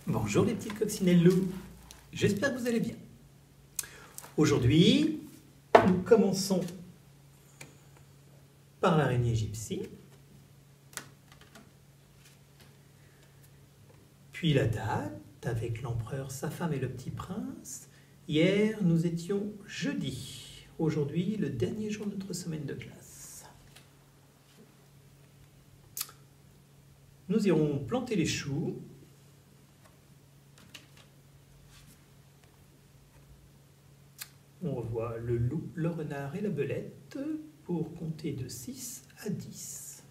Bonjour les petites coccinelles-loups, j'espère que vous allez bien. Aujourd'hui, nous commençons par l'araignée gypsy, puis la date avec l'empereur, sa femme et le petit prince. Hier, nous étions jeudi, aujourd'hui le dernier jour de notre semaine de classe. Nous irons planter les choux. On revoit le loup, le renard et la belette pour compter de 6 à 10.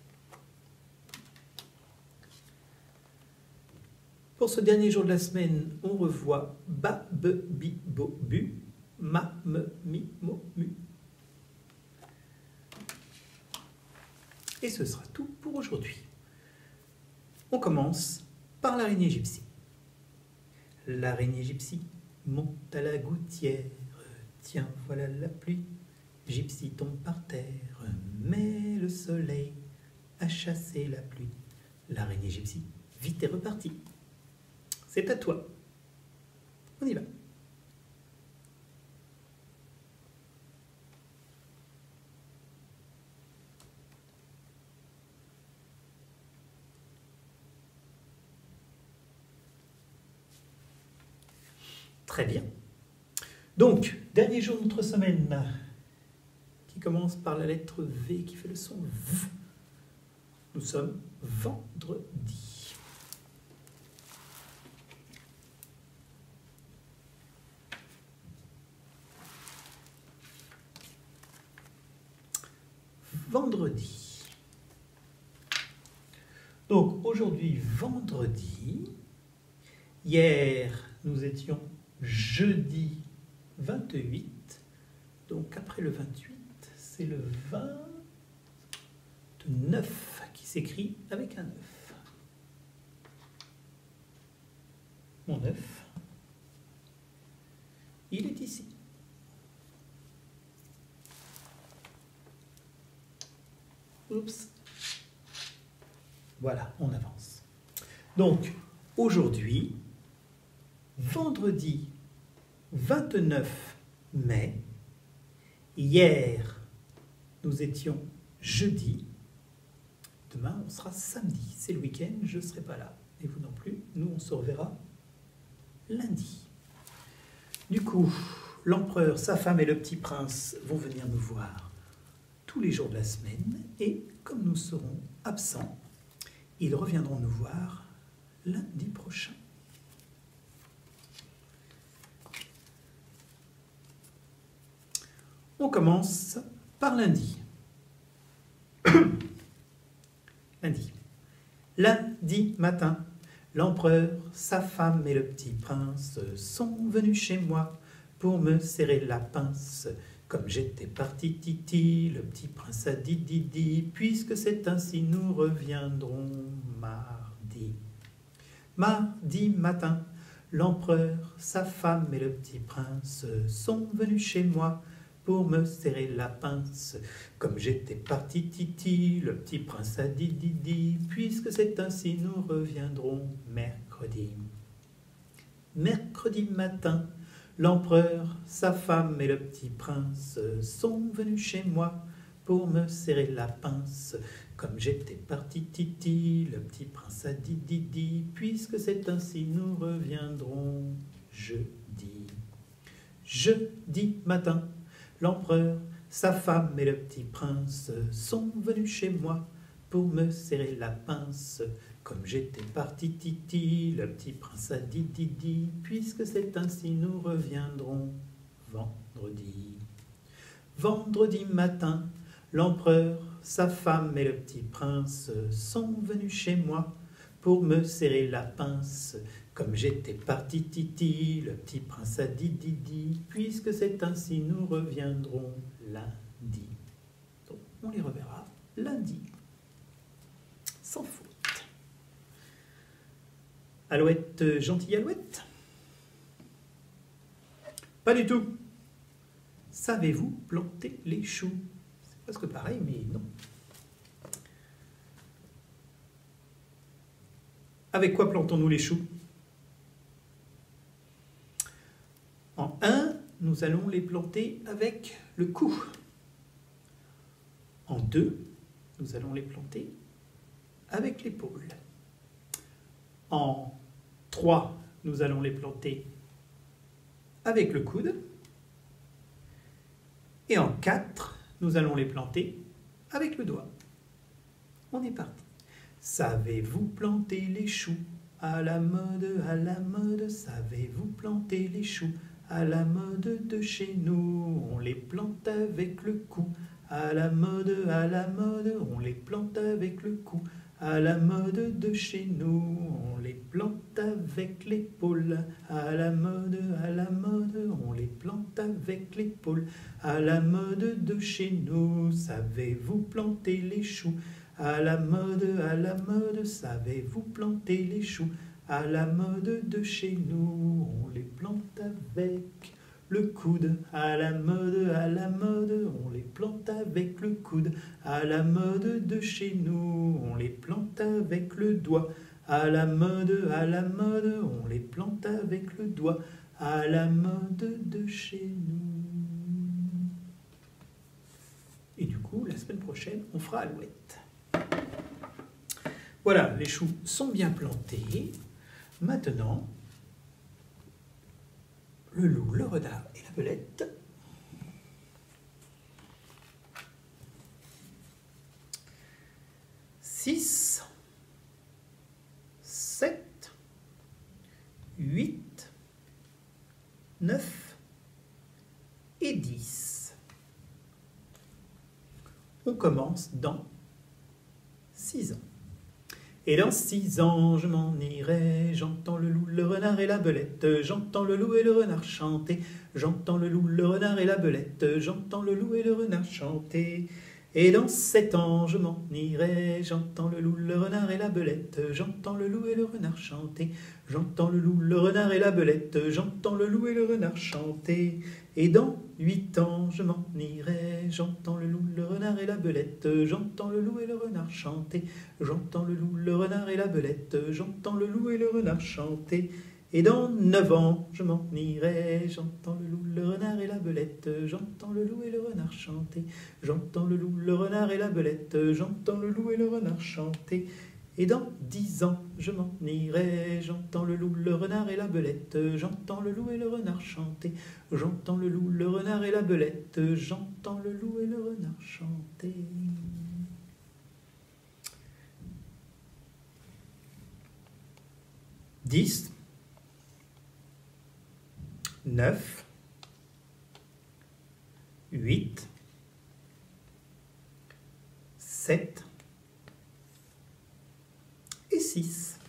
Pour ce dernier jour de la semaine, on revoit ba, be, bi, bo, bu, ma, me, mi, mo, mu. Et ce sera tout pour aujourd'hui. On commence par l'araignée gypsy. L'araignée gypsy monte à la gouttière. Tiens, voilà la pluie, gypsy tombe par terre, mais le soleil a chassé la pluie. L'araignée gypsy, vite est repartie. C'est à toi. On y va. Très bien. Donc, dernier jour de notre semaine, qui commence par la lettre V, qui fait le son V. Nous sommes vendredi. Vendredi. Donc, aujourd'hui, vendredi. Hier, nous étions jeudi 28, donc après le 28, c'est le 29 qui s'écrit avec un 9. Mon 9, il est ici. Oups. Voilà, on avance. Donc, aujourd'hui, vendredi 29 mai, hier nous étions jeudi, demain on sera samedi, c'est le week-end, je ne serai pas là, et vous non plus, nous on se reverra lundi. Du coup, l'empereur, sa femme et le petit prince vont venir nous voir tous les jours de la semaine, et comme nous serons absents, ils reviendront nous voir lundi prochain. On commence par lundi. Lundi. Lundi matin, l'empereur, sa femme et le petit prince sont venus chez moi pour me serrer la pince. Comme j'étais parti titi, le petit prince a dit didi, puisque c'est ainsi nous reviendrons mardi. Mardi matin, l'empereur, sa femme et le petit prince sont venus chez moi pour me serrer la pince. Comme j'étais parti titi, le petit prince a dit didi, puisque c'est ainsi nous reviendrons mercredi. Mercredi matin, l'empereur, sa femme et le petit prince sont venus chez moi pour me serrer la pince. Comme j'étais parti titi, le petit prince a dit didi, puisque c'est ainsi nous reviendrons jeudi. Jeudi matin, l'empereur, sa femme et le petit prince sont venus chez moi pour me serrer la pince. Comme j'étais parti titi, le petit prince a dit didi, puisque c'est ainsi nous reviendrons vendredi. Vendredi matin, l'empereur, sa femme et le petit prince sont venus chez moi pour me serrer la pince. Comme j'étais parti titi, le petit prince a dit didi, puisque c'est ainsi nous reviendrons lundi. Donc, on les reverra lundi, sans faute. Alouette, gentille alouette? Pas du tout. Savez-vous planter les choux? C'est presque pareil, mais non. Avec quoi plantons-nous les choux? nous allons les planter avec le cou. En 2, nous allons les planter avec l'épaule. En 3, nous allons les planter avec le coude. Et en 4, nous allons les planter avec le doigt. On est parti. Savez-vous planter les choux à la mode, savez-vous planter les choux à la mode de chez nous? On les plante avec le cou. À la mode, on les plante avec le cou. À la mode de chez nous, on les plante avec l'épaule. À la mode, on les plante avec l'épaule. À la mode de chez nous, savez-vous planter les choux? À la mode, savez-vous planter les choux? À la mode de chez nous, on les plante avec le coude. À la mode, on les plante avec le coude. À la mode de chez nous, on les plante avec le doigt. À la mode, on les plante avec le doigt. À la mode de chez nous. Et du coup, la semaine prochaine, on fera Alouette. Voilà, les choux sont bien plantés. Maintenant, le loup, le renard et la belette. Six, 7, 8, 9 et 10. On commence dans 6 ans. Et dans 6 ans, je m'en irai, j'entends le loup, le renard et la belette, j'entends le loup et le renard chanter, j'entends le loup, le renard et la belette, j'entends le loup et le renard chanter. Et dans 7 ans, je m'en irai, j'entends le loup, le renard et la belette, j'entends le loup et le renard chanter, j'entends le loup, le renard et la belette, j'entends le loup et le renard chanter. Et dans 8 ans, je m'en irai, j'entends le loup, le renard et la belette, j'entends le loup et le renard chanter, j'entends le loup, le renard et la belette, j'entends le loup et le renard chanter. Et dans 9 ans, je m'en irai, j'entends le loup, le renard et la belette, j'entends le loup et le renard chanter, j'entends le loup, le renard et la belette, j'entends le loup et le renard chanter. Et dans 10 ans, je m'en irai, j'entends le loup, le renard et la belette, j'entends le loup et le renard chanter, j'entends le loup, le renard et la belette, j'entends le loup et le renard chanter. Dix, 9, 8, 7 et 6.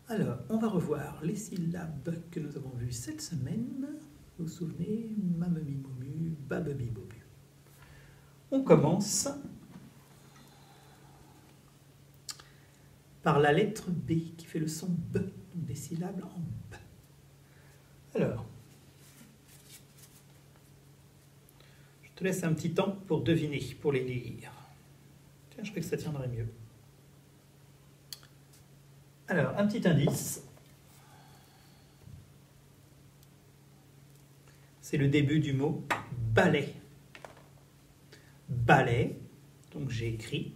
Alors, on va revoir les syllabes que nous avons vues cette semaine. Vous vous souvenez? Mamemi-momu, babemi-bobu. On commence par la lettre B qui fait le son B, donc des syllabes en B. Alors, je te laisse un petit temps pour deviner, pour les lire. Tiens, je crois que ça tiendrait mieux. Alors, un petit indice. C'est le début du mot balai. Balai, donc j'ai écrit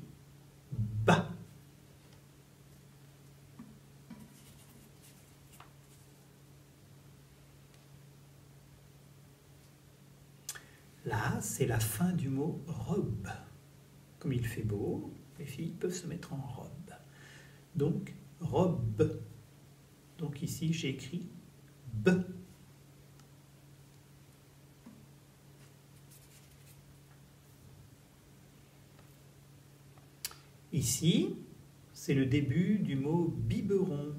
ba. Là, c'est la fin du mot robe. Comme il fait beau, les filles peuvent se mettre en robe. Donc, robe. Donc ici, j'ai écrit B. Ici, c'est le début du mot biberon.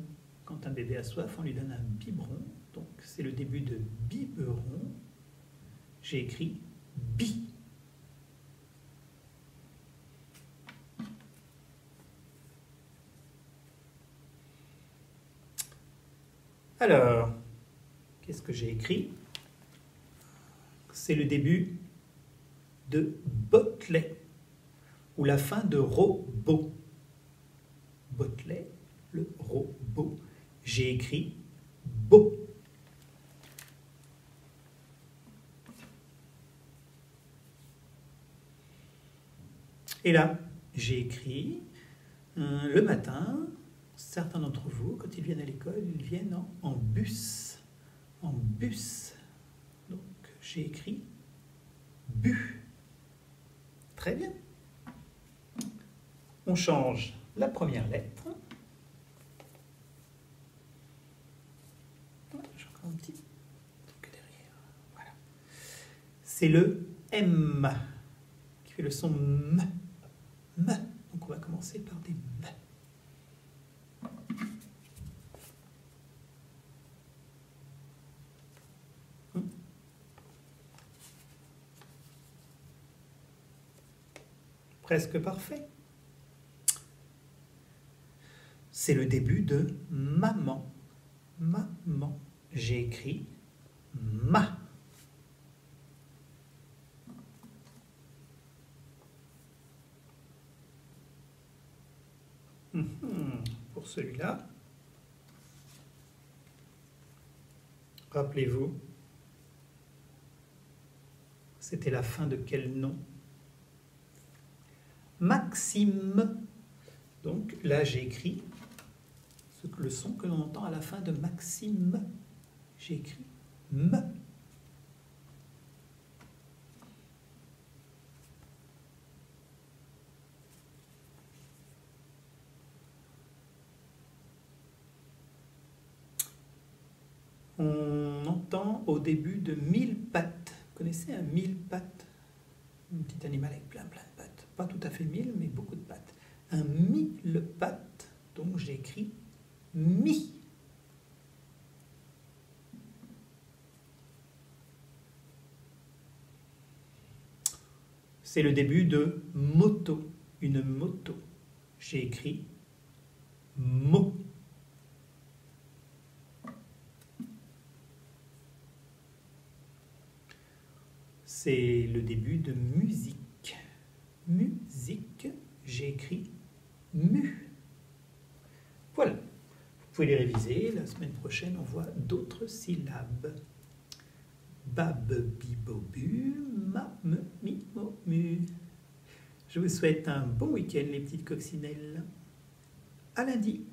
Quand un bébé a soif, on lui donne un biberon. Donc, c'est le début de biberon. J'ai écrit bi. Alors, qu'est-ce que j'ai écrit? C'est le début de botelet, ou la fin de robot. Botelet, le robot. j'ai écrit beau. Et là, j'ai écrit le matin, certains d'entre vous, quand ils viennent à l'école, ils viennent en bus. En bus. Donc, j'ai écrit bu. Très bien. On change la première lettre. J'ai encore un petit truc derrière. Voilà. C'est le M qui fait le son M. M. Donc, on va commencer par des M. Presque parfait. C'est le début de maman. Maman. J'ai écrit ma. Pour celui-là, rappelez-vous, c'était la fin de quel nom? Maxime. Donc là, j'ai écrit le son que l'on entend à la fin de Maxime. J'ai écrit M. On entend au début de mille pattes. Vous connaissez un mille pattes? Un petit animal avec plein de pattes. Pas tout à fait mille, mais beaucoup de pattes. Un mille pattes, donc j'ai écrit mi. C'est le début de moto, une moto. J'ai écrit mo. C'est le début de musique. Musique, j'ai écrit mu. Voilà. Vous pouvez les réviser. La semaine prochaine, on voit d'autres syllabes. Bab, bibo, bu, ma, me, mi, mo, mu. Je vous souhaite un bon week-end, les petites coccinelles. À lundi.